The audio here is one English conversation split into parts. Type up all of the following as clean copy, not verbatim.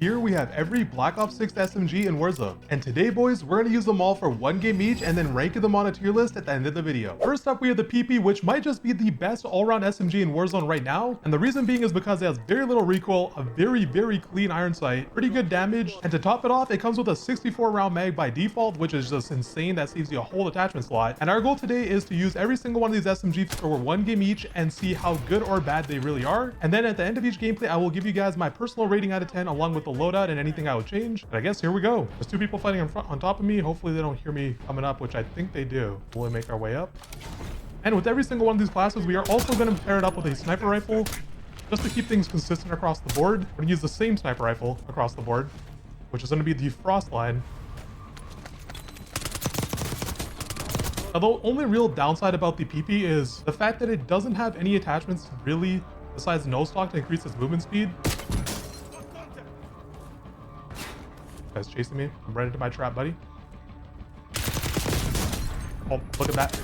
Here we have every Black Ops 6 SMG in Warzone. And today, boys, we're gonna use them all for one game each and then rank them on a tier list at the end of the video. First up, we have the PP, which might just be the best all-around SMG in Warzone right now. And the reason being is because it has very little recoil, a very clean iron sight, pretty good damage. And to top it off, it comes with a 64 round mag by default, which is just insane. That saves you a whole attachment slot. And our goal today is to use every single one of these SMGs for one game each and see how good or bad they really are. And then at the end of each gameplay, I will give you guys my personal rating out of 10 along with the loadout and anything I would change. But I guess here we go. There's two people fighting in front on top of me. Hopefully they don't hear me coming up, which I think they do. We'll make our way up. And with every single one of these classes, we are also going to pair it up with a sniper rifle just to keep things consistent across the board. We're going to use the same sniper rifle across the board, which is going to be the Frost line. Now, the only real downside about the PP is the fact that it doesn't have any attachments really besides no stock to increase its movement speed. Guy's chasing me. I'm right into my trap, buddy. Oh, look at that.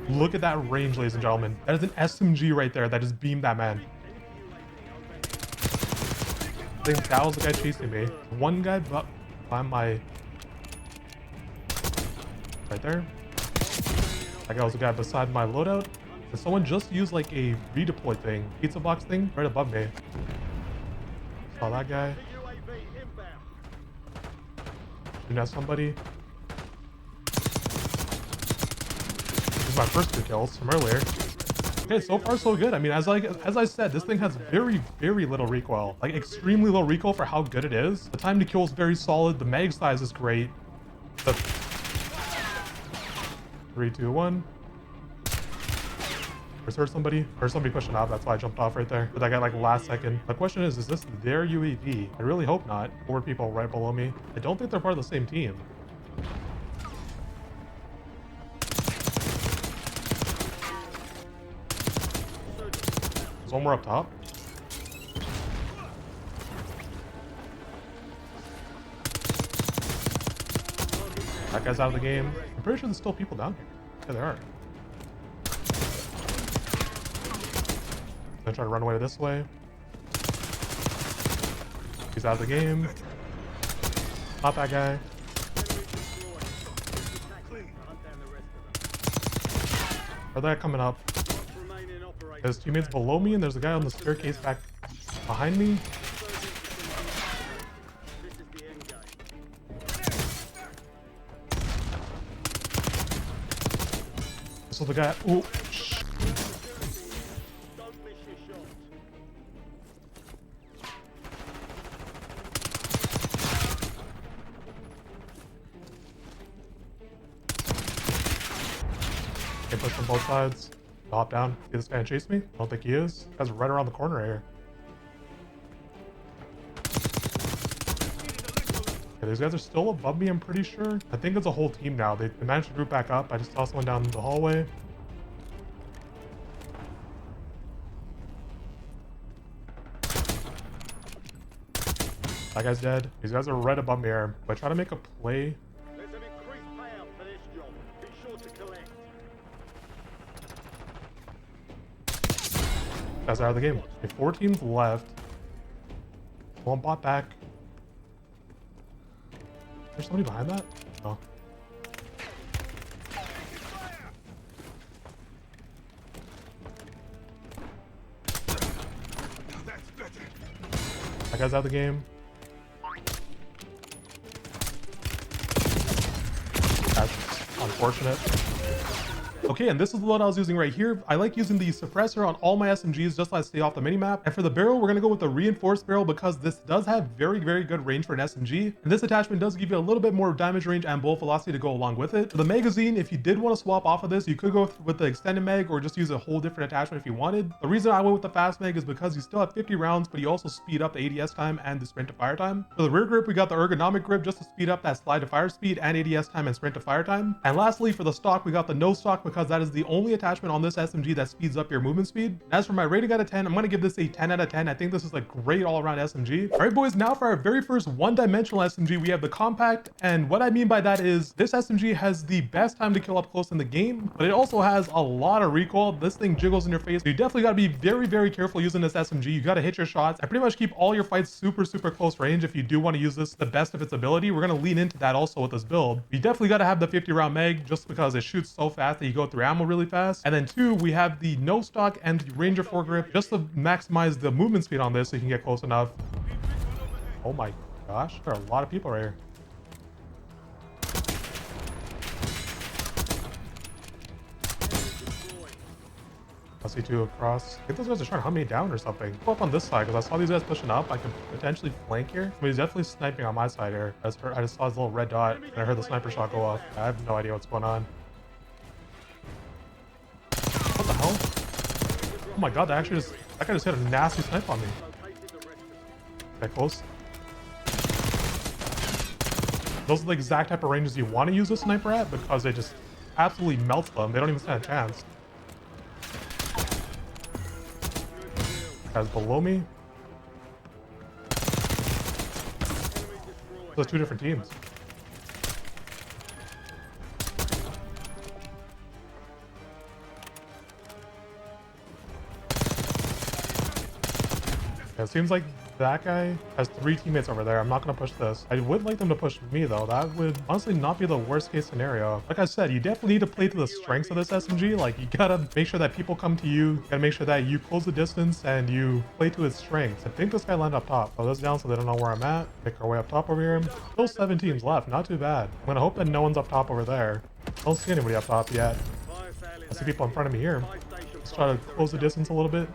Look at that range, ladies and gentlemen. That is an SMG right there that just beamed that man. I think that was the guy chasing me. One guy by my... right there. That guy was the guy beside my loadout. And someone just used like a redeploy thing, pizza box thing, right above me. Saw that guy. Shooting at somebody. This is my first 2 kills from earlier. Okay, so far so good. I mean, as I said, this thing has very little recoil. Like extremely low recoil for how good it is. The time to kill is very solid. The mag size is great. The 3, 2, 1. Just heard somebody pushing up. That's why I jumped off right there. But that guy like last second. The question is this their UAV? I really hope not. 4 people right below me. I don't think they're part of the same team. There's one more up top. That guy's out of the game. I'm pretty sure there's still people down here. Yeah, there are. I'm gonna try to run away this way. He's out of the game. Not that guy. Are they coming up? There's teammates below me, and there's a guy on the staircase back behind me. So the guy. Ooh. Okay, push from both sides. Hop down. See this guy and chase me? I don't think he is. This guy's right around the corner here. Okay, these guys are still above me, I'm pretty sure. I think it's a whole team now. They managed to group back up. I just saw someone down the hallway. That guy's dead. These guys are right above me here. If I try to make a play... There's an increased payout for this job. Be sure to collect. Guys are out of the game. Okay, 4 teams left. One bot back. There's somebody behind that? No. That guy's out of the game. That's unfortunate. Okay, and this is the loadout I was using right here. I like using the suppressor on all my SMGs just so I stay off the minimap. And for the barrel, we're gonna go with the reinforced barrel because this does have very good range for an SMG. And this attachment does give you a little bit more damage range and bullet velocity to go along with it. For the magazine, if you did want to swap off of this, you could go with the extended mag or just use a whole different attachment if you wanted. The reason I went with the fast mag is because you still have 50 rounds, but you also speed up the ADS time and the sprint to fire time. For the rear grip, we got the ergonomic grip just to speed up that slide to fire speed and ADS time and sprint to fire time. And lastly, for the stock, we got the no stock because because that is the only attachment on this SMG that speeds up your movement speed. And as for my rating out of 10, I'm going to give this a 10 out of 10. I think this is a great all-around SMG. All right, boys, now for our very first one-dimensional SMG, we have the KOMPAKT. And what I mean by that is this SMG has the best time to kill up close in the game, but it also has a lot of recoil. This thing jiggles in your face. So you definitely got to be very, very careful using this SMG. You got to hit your shots and pretty much keep all your fights super, super close range if you do want to use this the best of its ability. We're going to lean into that also with this build. You definitely got to have the 50 round mag just because it shoots so fast that you go through ammo really fast. And then two, we have the no stock and the Ranger foregrip just to maximize the movement speed on this so you can get close enough. Oh my gosh, there are a lot of people right here. I see two across. I think those guys are trying to hunt me down or something. Go up on this side because I saw these guys pushing up. I can potentially flank here. But he's definitely sniping on my side here. I just saw his little red dot and I heard the sniper shot go off. I have no idea what's going on. What the hell? Oh my god, that guy just hit a nasty snipe on me. Okay, close. Those are the exact type of ranges you want to use a sniper at because it just absolutely melts them. They don't even stand a chance. Guys below me. Those two different teams. It seems like that guy has 3 teammates over there. I'm not going to push this. I would like them to push me though. That would honestly not be the worst case scenario. Like I said, you definitely need to play to the strengths of this SMG. Like you gotta make sure that people come to you. You gotta make sure that you close the distance and you play to its strengths. I think this guy landed up top. Throw this down so they don't know where I'm at. Make our way up top over here. Still 7 teams left. Not too bad. I'm gonna hope that no one's up top over there. I don't see anybody up top yet. I see people in front of me here. Let's try to close the distance a little bit.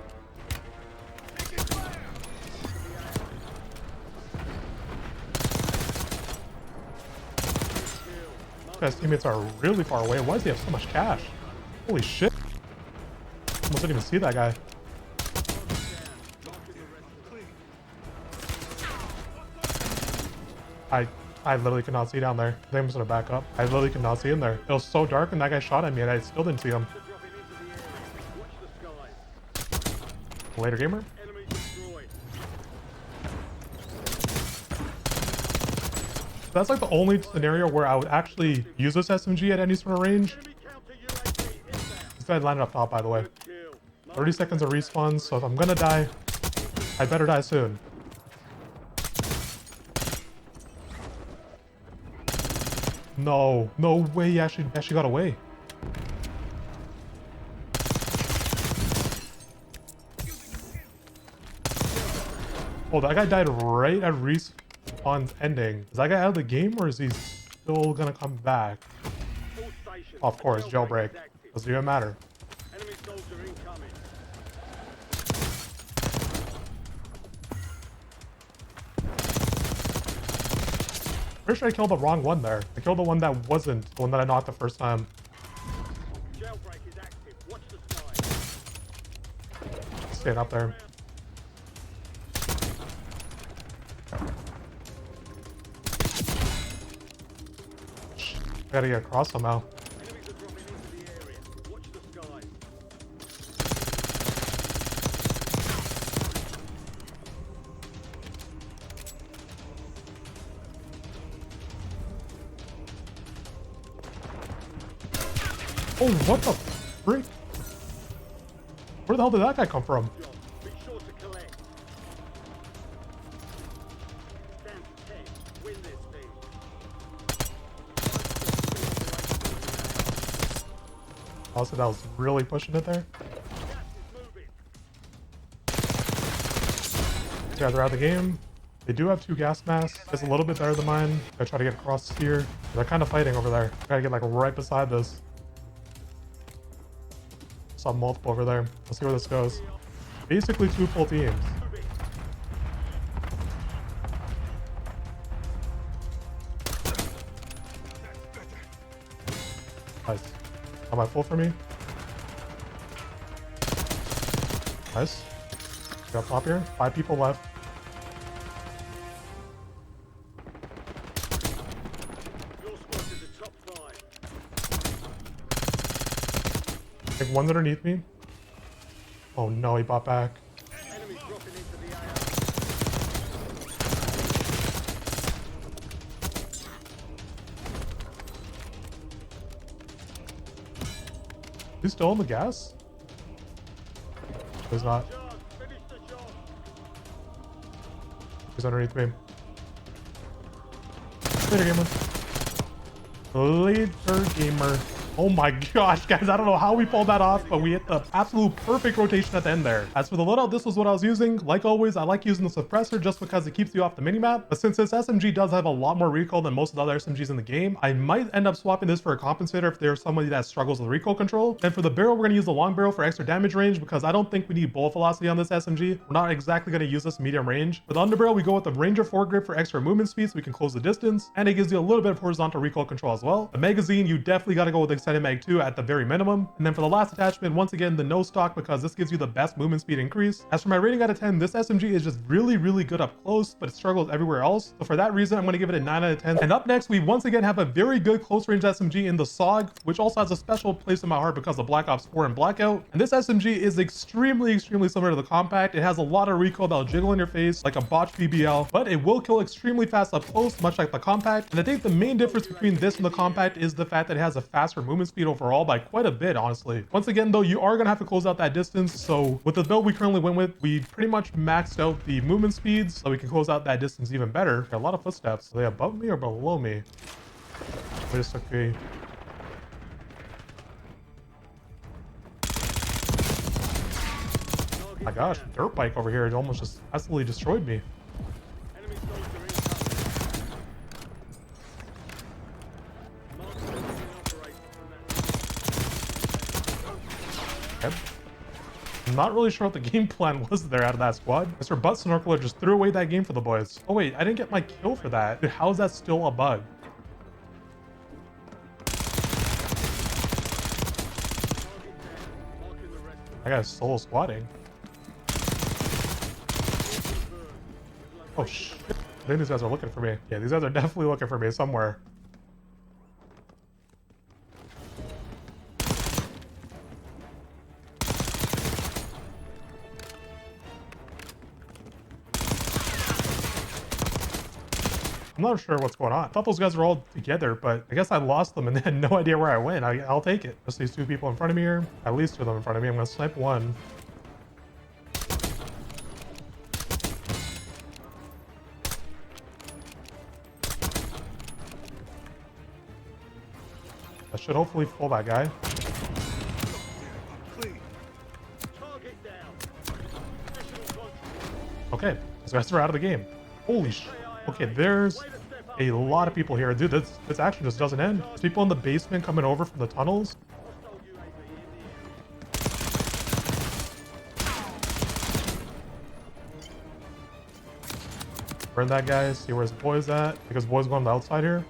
These guys' teammates are really far away. Why does he have so much cash? Holy shit. Almost didn't even see that guy. I literally could not see down there. I think I'm just gonna back up. I literally could not see him there. It was so dark and that guy shot at me and I still didn't see him. Later, gamer. That's like the only scenario where I would actually use this SMG at any sort of range. This guy landed up top, by the way. 30 seconds of respawn, so if I'm gonna die, I better die soon. No, no way he actually got away. Oh, that guy died right at respawn's ending. Is that guy out of the game or is he still gonna come back? Of course, jailbreak. Doesn't even matter. Pretty sure I killed the wrong one there. I killed the one that wasn't the one that I knocked the first time. Jailbreak is active. Watch the sky. Staying up there. I gotta get across somehow. Enemies are dropping into the area. Watch the sky. Oh, what the freak? Where the hell did that guy come from? Be sure to collect. Stand to 10. Win this thing. Also, that was really pushing it there. Gas is moving. These guys are out of the game. They do have 2 gas masks. It's a little bit better than mine. I try to get across here. They're kind of fighting over there. Gotta get like right beside this. Saw multiple over there. Let's see where this goes. Basically 2 full teams. Nice. Am I full for me? Nice. Got top here. 5 people left. Your squad is the top 5. Like one's underneath me. Oh no, he bought back. Enemy dropping into the AR. He's still in the gas? He's not. Charge, finish the job. He's underneath me. Later, gamer. Later, gamer. Oh my gosh, guys, I don't know how we pulled that off, but we hit the absolute perfect rotation at the end there. As for the loadout, this was what I was using. Like always, I like using the suppressor just because it keeps you off the minimap. But since this SMG does have a lot more recoil than most of the other SMGs in the game, I might end up swapping this for a compensator if there's somebody that struggles with recoil control. And for the barrel, we're going to use the long barrel for extra damage range because I don't think we need bullet velocity on this SMG. We're not exactly going to use this medium range. For the underbarrel, we go with the Ranger foregrip for extra movement speed so we can close the distance. And it gives you a little bit of horizontal recoil control as well. The magazine, you definitely got to go with extended mag 2 at the very minimum. And then for the last attachment, once again, the no stock because this gives you the best movement speed increase. As for my rating out of 10, this SMG is just really, really good up close, but it struggles everywhere else. So for that reason, I'm going to give it a 9 out of 10. And up next, we once again have a very good close range SMG in the SAUG, which also has a special place in my heart because of Black Ops 4 and Blackout. And this SMG is extremely similar to the Compact. It has a lot of recoil that'll jiggle in your face like a botched BBL, but it will kill extremely fast up close, much like the Compact. And I think the main difference between this and the Compact is the fact that it has a faster movement speed overall by quite a bit, honestly. Once again, though, you are gonna have to close out that distance. So with the build we currently went with, we pretty much maxed out the movement speeds so we can close out that distance even better. Got a lot of footsteps. Are they above me or below me? Wait a second. My gosh, dirt bike over here, it almost just absolutely destroyed me. Enemy soldier incoming. Mark the enemy operator from that. Okay. I'm not really sure what the game plan was there out of that squad. Mr. Butt Snorkeler just threw away that game for the boys. Oh wait, I didn't get my kill for that. Dude, how is that still a bug? That guy's solo squatting. Oh shit. I think these guys are looking for me. Yeah, these guys are definitely looking for me somewhere. I'm not sure what's going on. I thought those guys were all together, but I guess I lost them and they had no idea where I went. I'll take it. Just these two people in front of me here. At least two of them in front of me. I'm gonna snipe one. I should hopefully pull that guy. Target down. Additional control. Okay, those guys are out of the game. Holy sh! Okay, there's a lot of people here. Dude, this action just doesn't end. There's people in the basement coming over from the tunnels. Hostile UAV in the air. Burn that guy, see where his boy's at. Because boy's going on the outside here.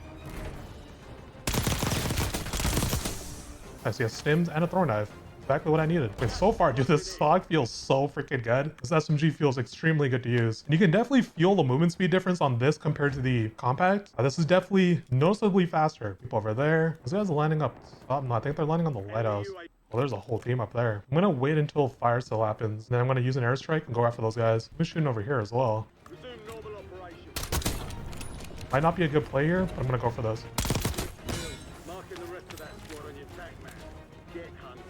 I see a stims and a throw knife. Exactly what I needed. Okay, so far, dude, this SAUG feels so freaking good. This SMG feels extremely good to use. And you can definitely feel the movement speed difference on this compared to the Compact. This is definitely noticeably faster. People over there. Those guys are lining up. Oh, no, I think they're landing on the lighthouse. Well, there's a whole team up there. I'm gonna wait until fire still happens. Then I'm gonna use an airstrike and go after those guys. I'm shooting over here as well. Resume normal operation. Might not be a good play here, but I'm gonna go for this. Marking the rest of that squad on your tac map. Get hunting.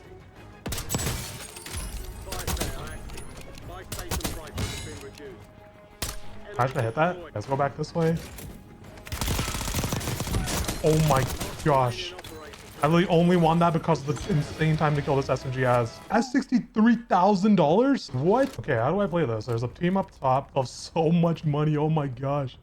My station prices have been reduced. How should I hit that? Let's go back this way. Oh my gosh. I really only won that because of the insane time to kill this SMG has. That's $63,000? What? Okay, how do I play this? There's a team up top of so much money. Oh my gosh.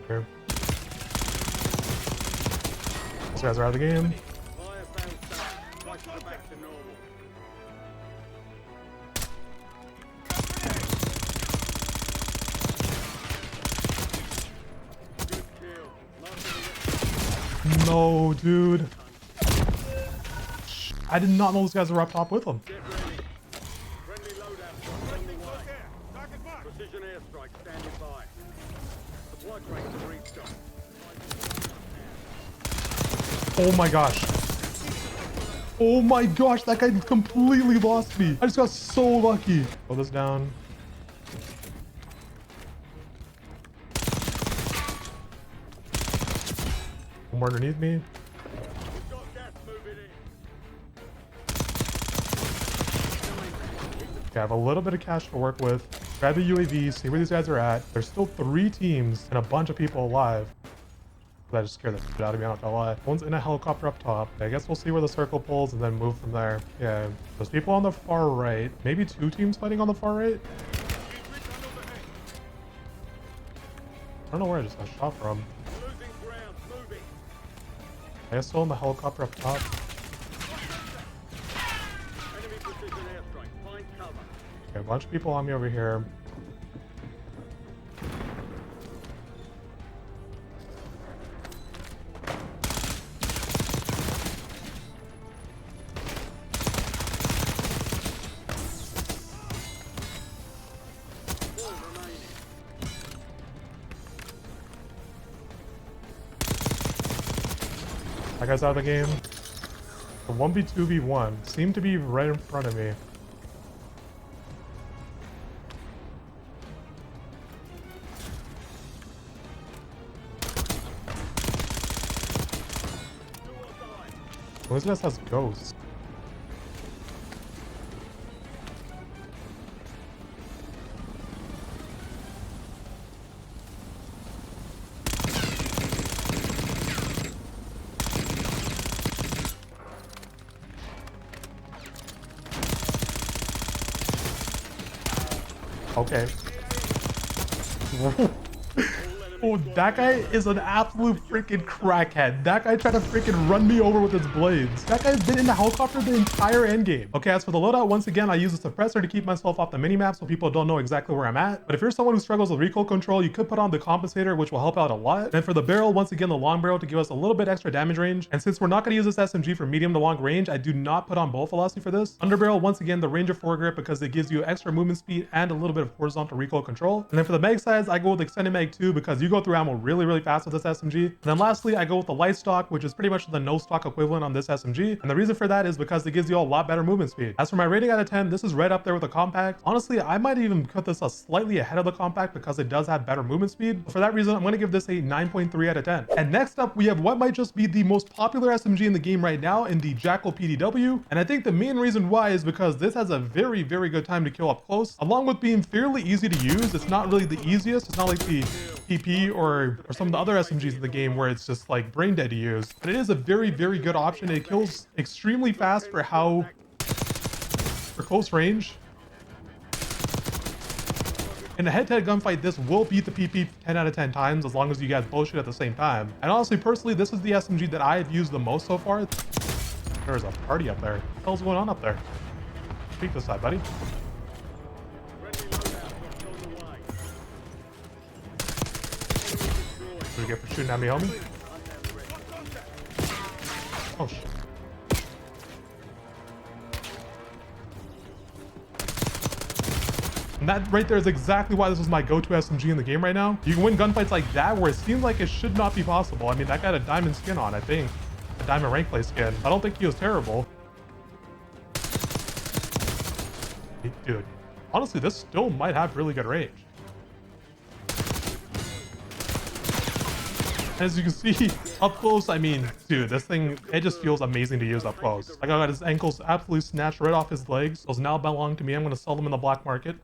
Here. These guys are out of the game. Good kill. No, dude. I did not know those guys were up top with them. strike rate to restock. Oh my gosh. Oh my gosh, that guy completely lost me. I just got so lucky. Throw this down. One more underneath me. We've got gas moving in. Okay, I have a little bit of cash to work with. Grab the UAV, see where these guys are at. There's still 3 teams and a bunch of people alive. That just scared the shit out of me, I'm not gonna lie. One's in a helicopter up top. I guess we'll see where the circle pulls and then move from there. Yeah, there's people on the far right. Maybe 2 teams fighting on the far right. I don't know where I just got shot from. Losing ground, moving. I guess still in the helicopter up top. Enemy precision airstrike. Find cover. Okay, a bunch of people on me over here. That guy's out of the game. The 1v2v1 seemed to be right in front of me. Well, this guy has ghosts. Okay. Oh, that guy is an absolute freaking crackhead. That guy tried to freaking run me over with his blades. That guy's been in the helicopter the entire endgame. Okay, as for the loadout, once again, I use a suppressor to keep myself off the minimap so people don't know exactly where I'm at. But if you're someone who struggles with recoil control, you could put on the compensator, which will help out a lot. And for the barrel, once again, the long barrel to give us a little bit extra damage range. And since we're not going to use this SMG for medium to long range, I do not put on bullet velocity for this. Underbarrel, once again, the range of foregrip because it gives you extra movement speed and a little bit of horizontal recoil control. And then for the mag size, I go with extended mag 2 because you go through ammo really fast with this SMG. And then lastly, I go with the light stock, which is pretty much the no stock equivalent on this SMG. And the reason for that is because it gives you a lot better movement speed. As for my rating out of 10, this is right up there with the KOMPAKT. Honestly, I might even put this slightly ahead of the KOMPAKT because it does have better movement speed. But for that reason, I'm going to give this a 9.3 out of 10. And next up, we have what might just be the most popular SMG in the game right now in the JACKAL PDW. And I think the main reason why is because this has a very good time to kill up close, along with being fairly easy to use. It's not really the easiest. It's not like the PP or some of the other SMGs in the game where it's just like brain dead to use, but it is a very good option. It kills extremely fast for close range. In a head-to-head gunfight, this will beat the PP 10 out of 10 times as long as you guys bullshit at the same time. And honestly, personally, this is the SMG that I have used the most so far. There's a party up there. What the hell's going on up there? Speak this side, buddy. What do you get for shooting at me, homie? Oh, shit. And that right there is exactly why this is my go-to SMG in the game right now. You can win gunfights like that where it seems like it should not be possible. I mean, that guy had a diamond skin on, I think. A diamond rank play skin. I don't think he was terrible. Dude, honestly, this still might have really good range. As you can see up close, I mean, dude, this thing, it just feels amazing to use up close. I got his ankles absolutely snatched right off his legs. Those now belong to me. I'm going to sell them in the black market.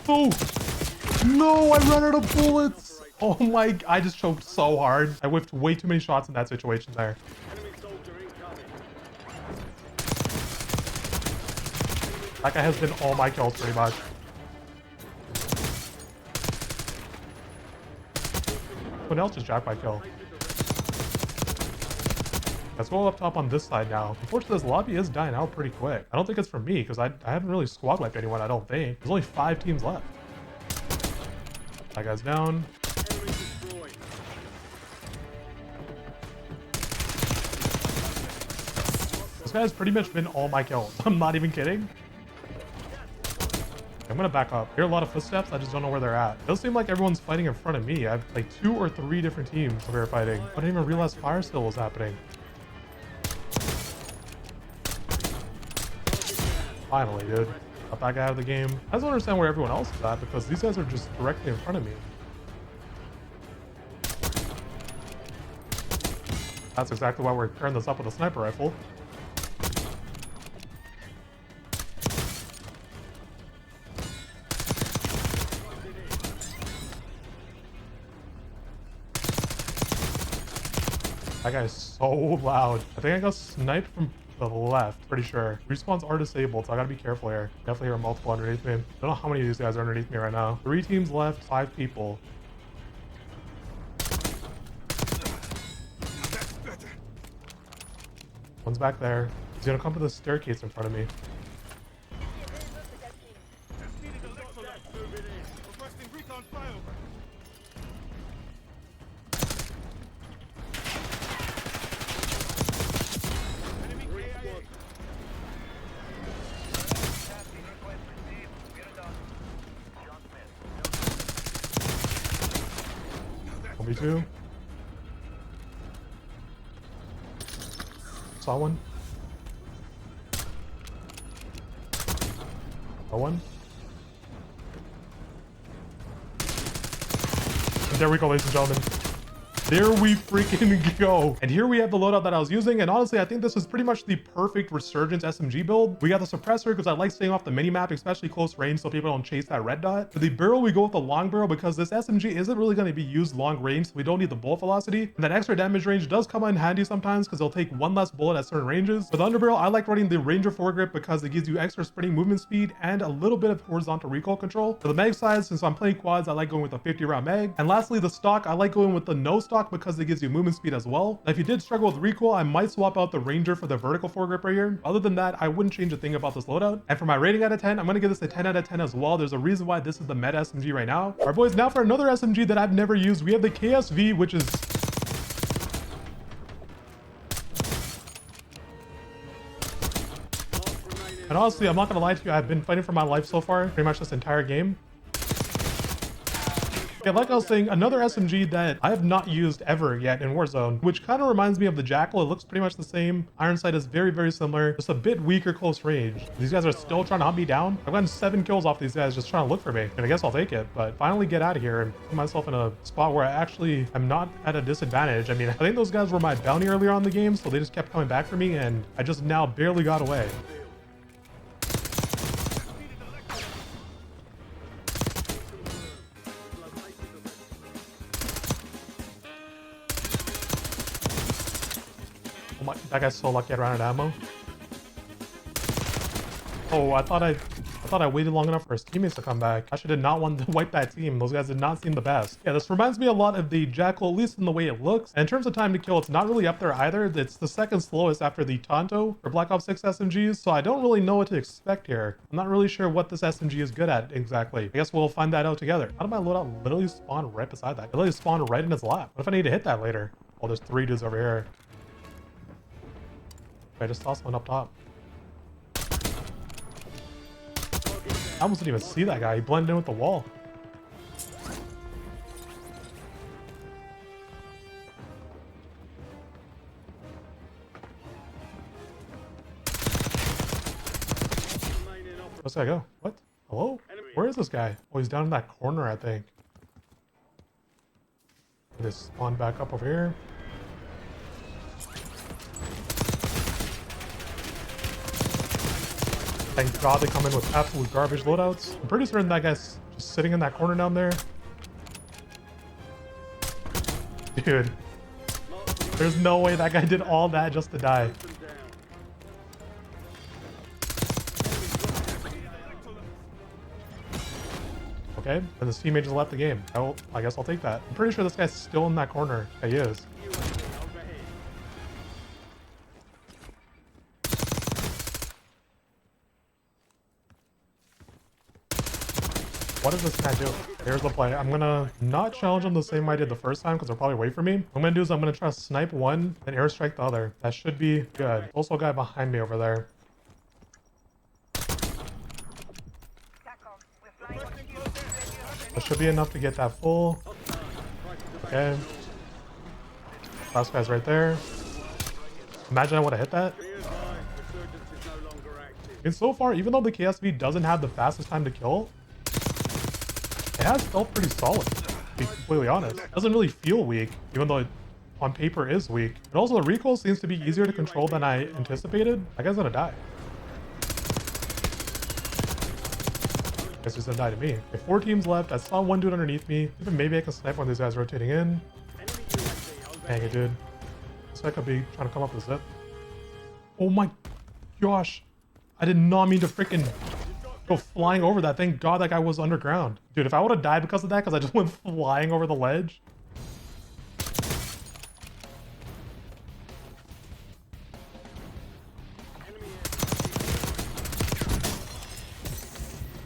Oh, no, I ran out of bullets. Oh my, I just choked so hard. I whiffed way too many shots in that situation there. That guy has been all my kills pretty much. Someone else just jacked my kill. Let's go up top on this side now. Unfortunately, this lobby is dying out pretty quick. I don't think it's for me because I haven't really squad wiped anyone, I don't think. There's only 5 teams left. That guy's down. This guy's pretty much been all my kills. I'm not even kidding. I'm gonna back up. I hear a lot of footsteps. I just don't know where they're at. It does seem like everyone's fighting in front of me. I have like 2 or 3 different teams over here fighting. I didn't even realize fire still was happening. Finally, dude. Got that guy out of the game. I just don't understand where everyone else is at because these guys are just directly in front of me. That's exactly why we're pairing this up with a sniper rifle. That guy's so loud. I think I got sniped from the left, pretty sure. Respawns are disabled, so I gotta be careful here. Definitely hear multiple underneath me. Don't know how many of these guys are underneath me right now. 3 teams left, 5 people. One's back there. He's gonna come to the staircase in front of me. Me too. Saw one. Saw one. And there we go, ladies and gentlemen. There we freaking go. And here we have the loadout that I was using. And honestly, I think this is pretty much the perfect Resurgence SMG build. We got the suppressor because I like staying off the mini-map, especially close range, so people don't chase that red dot. For the barrel, we go with the long barrel because this SMG isn't really going to be used long range, so we don't need the bullet velocity. And that extra damage range does come in handy sometimes because they'll take 1 less bullet at certain ranges. For the underbarrel, I like running the Ranger foregrip because it gives you extra sprinting movement speed and a little bit of horizontal recoil control. For the mag size, since I'm playing quads, I like going with a 50 round mag. And lastly, the stock, I like going with the no stock because it gives you movement speed as well. Now, if you did struggle with recoil, I might swap out the Ranger for the vertical foregrip right here. Other than that, I wouldn't change a thing about this loadout. And for my rating out of 10, I'm going to give this a 10 out of 10 as well. There's a reason why this is the meta SMG right now. All right, boys, now for another SMG that I've never used, we have the KSV, which is... And honestly, I'm not going to lie to you, I've been fighting for my life so far, pretty much this entire game. Yeah, like I was saying, another SMG that I have not used ever yet in Warzone, which kind of reminds me of the Jackal. It looks pretty much the same. Iron sight is very, very similar. Just a bit weaker close range. These guys are still trying to hunt me down. I've gotten 7 kills off these guys just trying to look for me. And I guess I'll take it, but finally get out of here and put myself in a spot where I actually am not at a disadvantage. I mean, I think those guys were my bounty earlier on in the game, so they just kept coming back for me, and I just now barely got away. Oh my, that guy's so lucky I ran out of ammo. Oh, I thought I waited long enough for his teammates to come back. I did not want to wipe that team. Those guys did not seem the best. Yeah, this reminds me a lot of the Jackal, at least in the way it looks. And in terms of time to kill, it's not really up there either. It's the second slowest after the TANTO or Black Ops 6 SMGs. So I don't really know what to expect here. I'm not really sure what this SMG is good at exactly. I guess we'll find that out together. How did my loadout literally spawn right beside that? It literally spawned right in his lap. What if I need to hit that later? Oh, there's 3 dudes over here. I just saw someone up top. I almost didn't even see that guy. He blended in with the wall. Where's that go? What? Hello? Where is this guy? Oh, he's down in that corner, I think. Just spawn back up over here. Thank God they come in with absolute garbage loadouts. I'm pretty certain that guy's just sitting in that corner down there. Dude. There's no way that guy did all that just to die. Okay, and his teammate just left the game. I guess I'll take that. I'm pretty sure this guy's still in that corner. Yeah, he is. What does this guy do? Here's the play. I'm gonna not challenge them the same way I did the first time because they'll probably wait for me. What I'm gonna do is I'm gonna try to snipe one and airstrike the other. That should be good. There's also a guy behind me over there. That should be enough to get that full. Okay. Last guy's right there. Imagine I would have hit that. And so far, even though the KSV doesn't have the fastest time to kill, it has felt pretty solid, to be completely honest. It doesn't really feel weak, even though it on paper is weak. And also the recoil seems to be easier to control than I anticipated. That guy's gonna die. Guess he's gonna die to me. Okay, 4 teams left. I saw one dude underneath me. Even maybe I can snipe one of these guys rotating in. Dang it, dude. Looks like I'll be trying to come up with a zip. Oh my gosh. I did not mean to freaking go flying over that. Thank God that guy was underground. Dude, if I would have died because of that, because I just went flying over the ledge.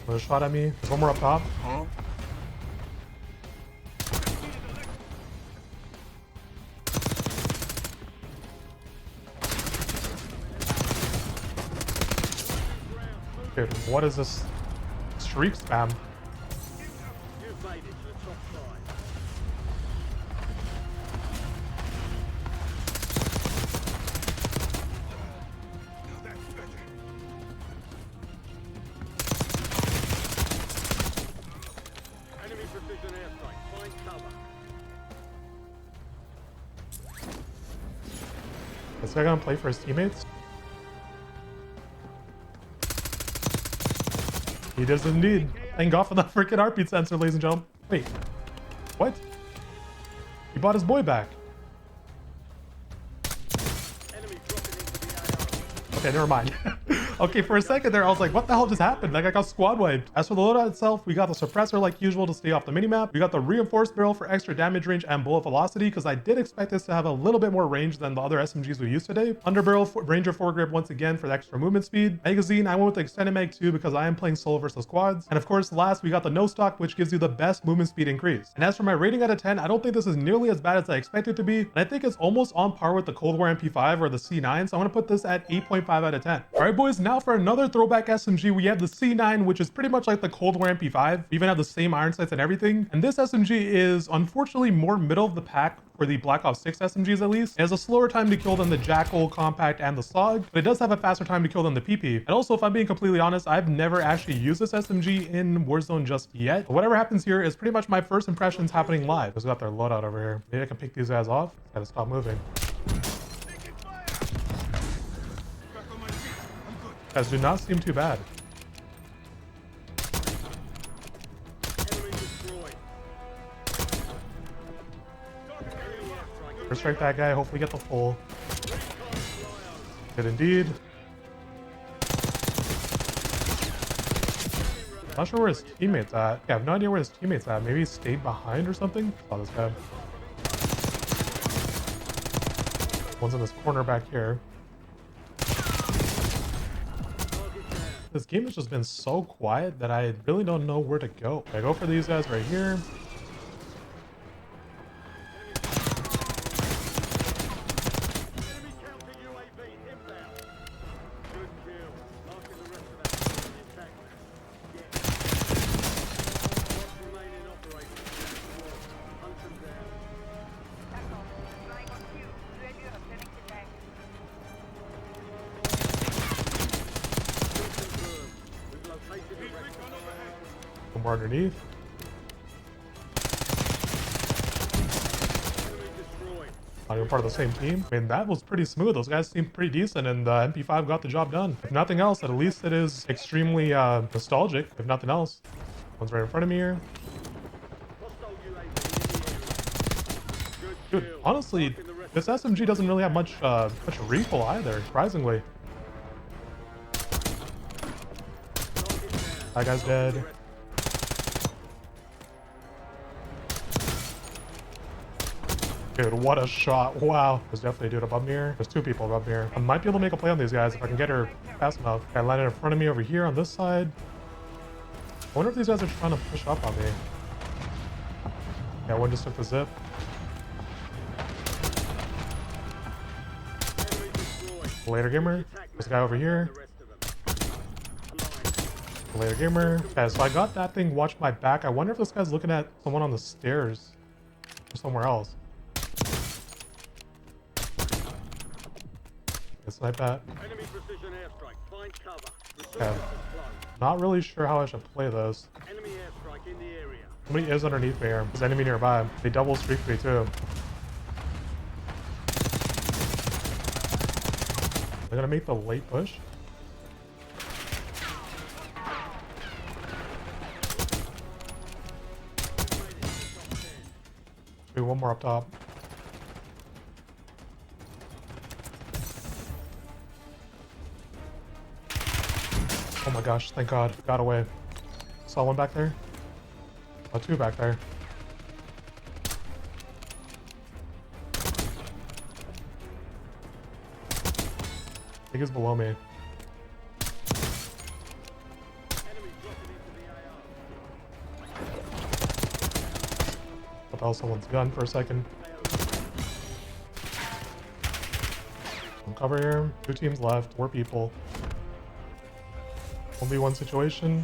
Another shot at me. There's one more up top. Huh? Dude, what is this streak spam? You've made it to the top 5. Enemy precision airstrike. Find cover. Is this guy gonna play for his teammates? He does indeed. Thank God for that freaking heartbeat sensor, ladies and gentlemen. Wait, what? He bought his boy back. Enemy dropping into the AO. Okay, never mind. Okay, for a second there, I was like, what the hell just happened? Like, I got squad wiped. As for the loadout itself, we got the suppressor like usual to stay off the minimap. We got the reinforced barrel for extra damage range and bullet velocity, because I did expect this to have a little bit more range than the other SMGs we used today. Underbarrel Ranger foregrip once again for the extra movement speed. Magazine, I went with the extended mag 2 because I am playing solo versus squads. And of course, last, we got the no stock, which gives you the best movement speed increase. And as for my rating out of 10, I don't think this is nearly as bad as I expected it to be. And I think it's almost on par with the Cold War MP5 or the C9. So I'm gonna put this at 8.5 out of 10. All right, boys, now for another throwback SMG, we have the C9, which is pretty much like the Cold War MP5. We even have the same iron sights and everything. And this SMG is unfortunately more middle of the pack for the Black Ops 6 SMGs at least. It has a slower time to kill than the JACKAL, KOMPAKT, and the SAUG, but it does have a faster time to kill than the PP. And also, if I'm being completely honest, I've never actually used this SMG in Warzone just yet. But whatever happens here is pretty much my first impressions happening live. Just got their loadout over here. Maybe I can pick these guys off. Gotta stop moving. Guys do not seem too bad. Enemy destroyed. First strike that guy, hopefully get the full. Good indeed. Not sure where his teammates at. Yeah, I have no idea where his teammates at. Maybe he stayed behind or something. Saw this guy. One's in this corner back here. This game has just been so quiet that I really don't know where to go. I go for these guys right here. Enemy counter UAV inbound. Good kill. Marking the rest of that squad on your attack map. What's remaining operating in that squad? Hunt them down. Flying on cue. Ready or sending to tank. Confirmed. We've located the rest. One more underneath. Enemy destroyed. Not even part of the same team. I mean, that was pretty smooth. Those guys seemed pretty decent, and the MP5 got the job done. If nothing else, at least it is extremely nostalgic, if nothing else. One's right in front of me here. Hostile UAV in the area. Good Dude, kill. honestly, Marking the rest this SMG doesn't really have much recoil either, surprisingly. Target down. That guy's dead. Dude, what a shot. Wow. There's definitely a dude above me here. There's 2 people above me here. I might be able to make a play on these guys if I can get her fast enough. I landed in front of me over here on this side. wonder if these guys are trying to push up on me. Yeah, one just took the zip. Later gamer. This guy over here. Later gamer. Okay, so I got that thing. Watch my back. I wonder if this guy's looking at someone on the stairs or somewhere else. Let's snipe that. Enemy precision airstrike. Find cover. Okay. Not really sure how I should play this. Enemy airstrike in the area. Somebody is underneath me here. There's enemy nearby. They double streak me too. They're gonna make the late push. Maybe one more up top. Oh my gosh, thank God. Got away. Saw one back there. Oh, two back there. I think he's below me. Thought that was someone's gun for a second. Some cover here. 2 teams left. 4 people. 1v1 situation.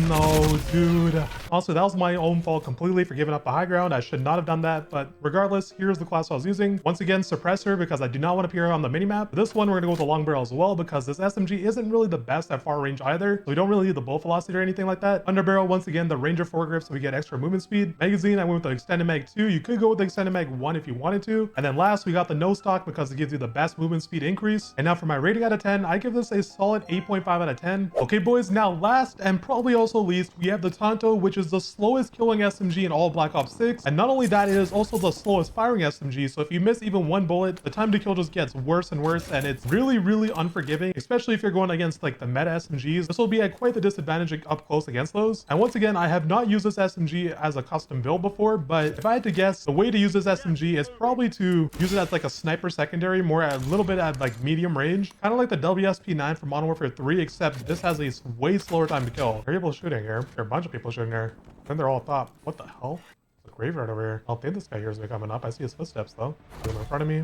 No, dude. Also, that was my own fault completely for giving up the high ground. I should not have done that, but regardless, here's the class I was using. Once again, suppressor, because I do not want to appear on the minimap. For this one, we're gonna go with the long barrel as well, because this SMG isn't really the best at far range either. So we don't really need the bolt velocity or anything like that. Underbarrel, once again, the Ranger foregrip, so we get extra movement speed. Magazine, I went with the extended mag 2. You could go with the extended mag 1 if you wanted to. And then last, we got the no stock because it gives you the best movement speed increase. And now for my rating out of 10, I give this a solid 8.5 out of 10. Okay, boys, now last and probably also least, we have the TANTO, which is the slowest killing SMG in all Black Ops 6. And not only that, it is also the slowest firing SMG. So if you miss even one bullet, the time to kill just gets worse and worse. And it's really, really unforgiving, especially if you're going against like the meta SMGs. This will be at quite the disadvantage up close against those. And once again, I have not used this SMG as a custom build before, but if I had to guess, the way to use this SMG is probably to use it as like a sniper secondary, more a little bit at like medium range, kind of like the WSP9 from Modern Warfare 3, except this has a way slower time to kill. There are people shooting here. There are a bunch of people shooting here. And they're all up top. What the hell? There's a graveyard over here. I don't think this guy hears me coming up. I see his footsteps though. He's in front of me.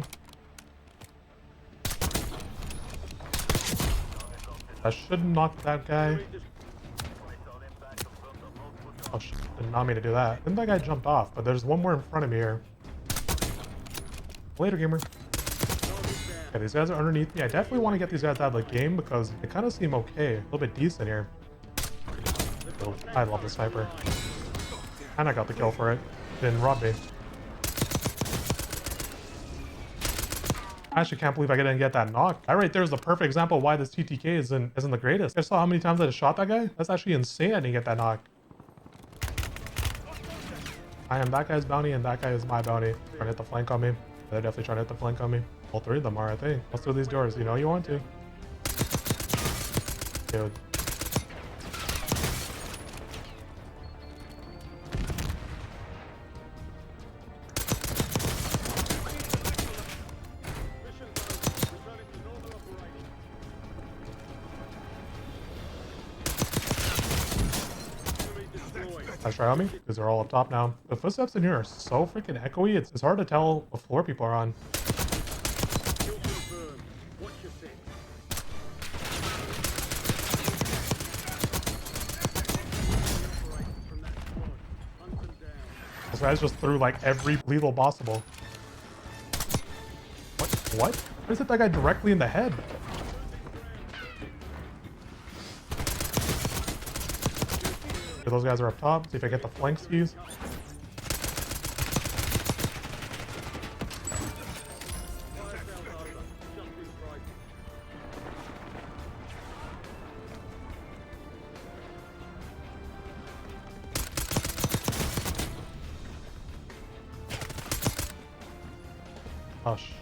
I should knock that guy. Oh shit, did not mean to do that. I think that guy jumped off, but there's one more in front of me here. Later, gamer. Okay, these guys are underneath me. I definitely want to get these guys out of the game because they kind of seem okay. A little bit decent here. Oh, I love the sniper. And I got the kill for it. Didn't rob me. I actually can't believe I didn't get that knock. That right there is the perfect example of why this TTK isn't the greatest. I saw how many times I just shot that guy. That's actually insane I didn't get that knock. I am that guy's bounty and that guy is my bounty. Trying to hit the flank on me. They're definitely trying to hit the flank on me. All 3 of them are, I think. Let's do these doors. You know you want to. Dude. Nice try on me, because they're all up top now. The footsteps in here are so freaking echoey, it's hard to tell what floor people are on. This guy's just threw like every lethal possible. What? I just hit that guy directly in the head. Those guys are up top. See if I get the flank skis. Oh shit.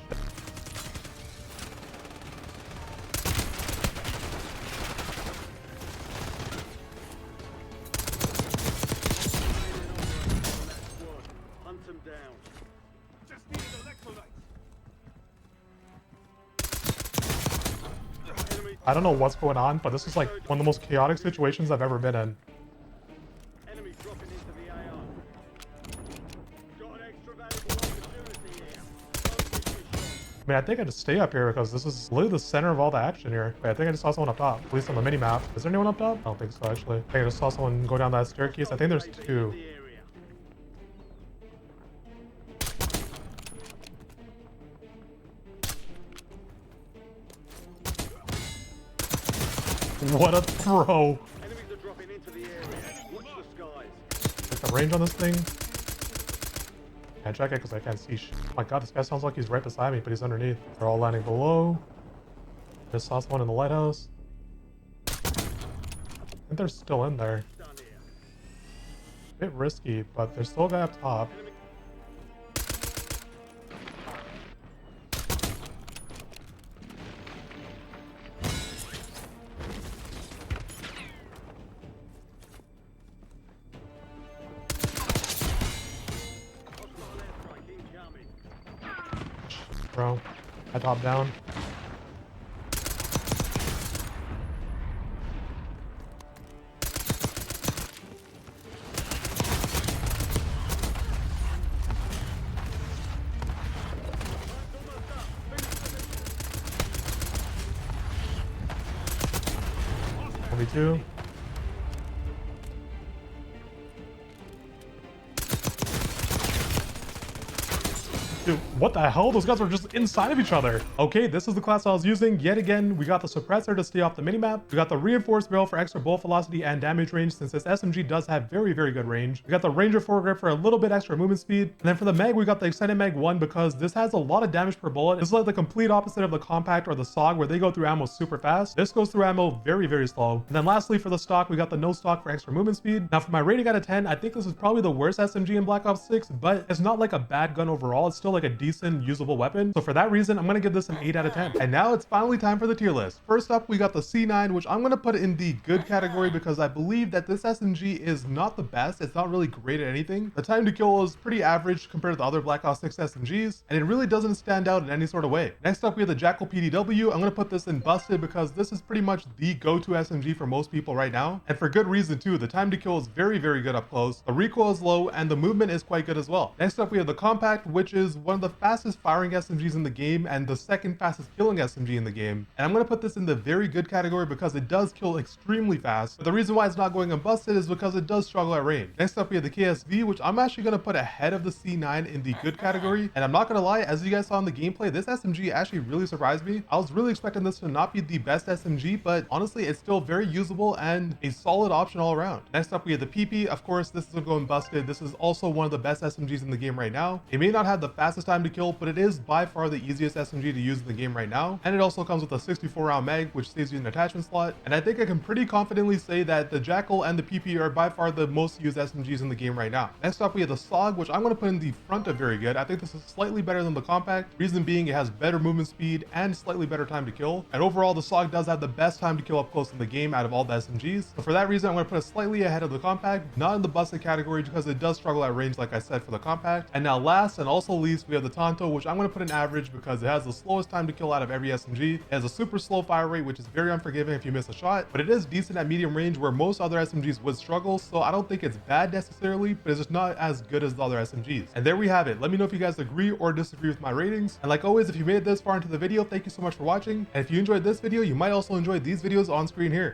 I don't know what's going on, but this is like one of the most chaotic situations I've ever been in. Enemy dropping into the AR. Got an extra valuable opportunity here. Don't miss your shot. I mean, I think I just stay up here because this is literally the center of all the action here. Wait, I think I just saw someone up top, at least on the mini map. Is there anyone up top? I don't think so, actually. I think I just saw someone go down that staircase. I think there's two. The area. What a throw. Enemies are dropping into the area. Watch the skies. Like the range on this thing. Can't check it because I can't see shit. Oh my god, this guy sounds like he's right beside me, but he's underneath. They're all landing below. Just saw someone in the lighthouse. I think they're still in there. Done here. Bit risky, but there's still a guy up top. Bro, I top down. Me too. Dude, what the hell? Those guys were just inside of each other. Okay, this is the class I was using. Yet again, we got the suppressor to stay off the minimap. We got the reinforced barrel for extra bullet velocity and damage range, since this SMG does have very, very good range. We got the Ranger foregrip for a little bit extra movement speed. And then for the mag, we got the extended mag 1 because this has a lot of damage per bullet. This is like the complete opposite of the KOMPAKT or the SAUG, where they go through ammo super fast. This goes through ammo very, very slow. And then lastly, for the stock, we got the no stock for extra movement speed. Now for my rating out of 10, I think this is probably the worst SMG in Black Ops 6, but it's not like a bad gun overall. It's still like a decent usable weapon. So for that reason, I'm going to give this an 8 out of 10. And now it's finally time for the tier list. First up, we got the C9, which I'm going to put in the good category because I believe that this SMG is not the best. It's not really great at anything. The time to kill is pretty average compared to the other Black Ops 6 SMGs, and it really doesn't stand out in any sort of way. Next up, we have the JACKAL PDW. I'm going to put this in busted because this is pretty much the go-to SMG for most people right now. And for good reason too. The time to kill is very, very good up close. The recoil is low and the movement is quite good as well. Next up, we have the KOMPAKT, which is one of the fastest firing SMGs in the game and the second fastest killing SMG in the game. And I'm going to put this in the very good category because it does kill extremely fast. But the reason why it's not going unbusted is because it does struggle at range. Next up, we have the KSV, which I'm actually going to put ahead of the C9 in the good category. And I'm not going to lie, as you guys saw in the gameplay, this SMG actually really surprised me. I was really expecting this to not be the best SMG, but honestly, it's still very usable and a solid option all around. Next up, we have the PP. Of course, this isn't going busted. This is also one of the best SMGs in the game right now. It may not have the fastest time to kill, but it is by far the easiest SMG to use in the game right now. And it also comes with a 64 round mag, which saves you an attachment slot. And I think I can pretty confidently say that the JACKAL and the PP are by far the most used SMGs in the game right now. Next up, we have the SAUG, which I'm going to put in the front of very good. I think this is slightly better than the KOMPAKT. Reason being, it has better movement speed and slightly better time to kill. And overall, the SAUG does have the best time to kill up close in the game out of all the SMGs. So for that reason, I'm going to put it slightly ahead of the KOMPAKT, not in the busted category because it does struggle at range, like I said, for the KOMPAKT. And now last and also least, we have the TANTO, which I'm going to put in average because it has the slowest time to kill out of every SMG. It has a super slow fire rate, which is very unforgiving if you miss a shot, but it is decent at medium range where most other SMGs would struggle. So I don't think it's bad necessarily, but it's just not as good as the other SMGs. And there we have it. Let me know if you guys agree or disagree with my ratings. And like always, if you made it this far into the video, thank you so much for watching. And if you enjoyed this video, you might also enjoy these videos on screen here.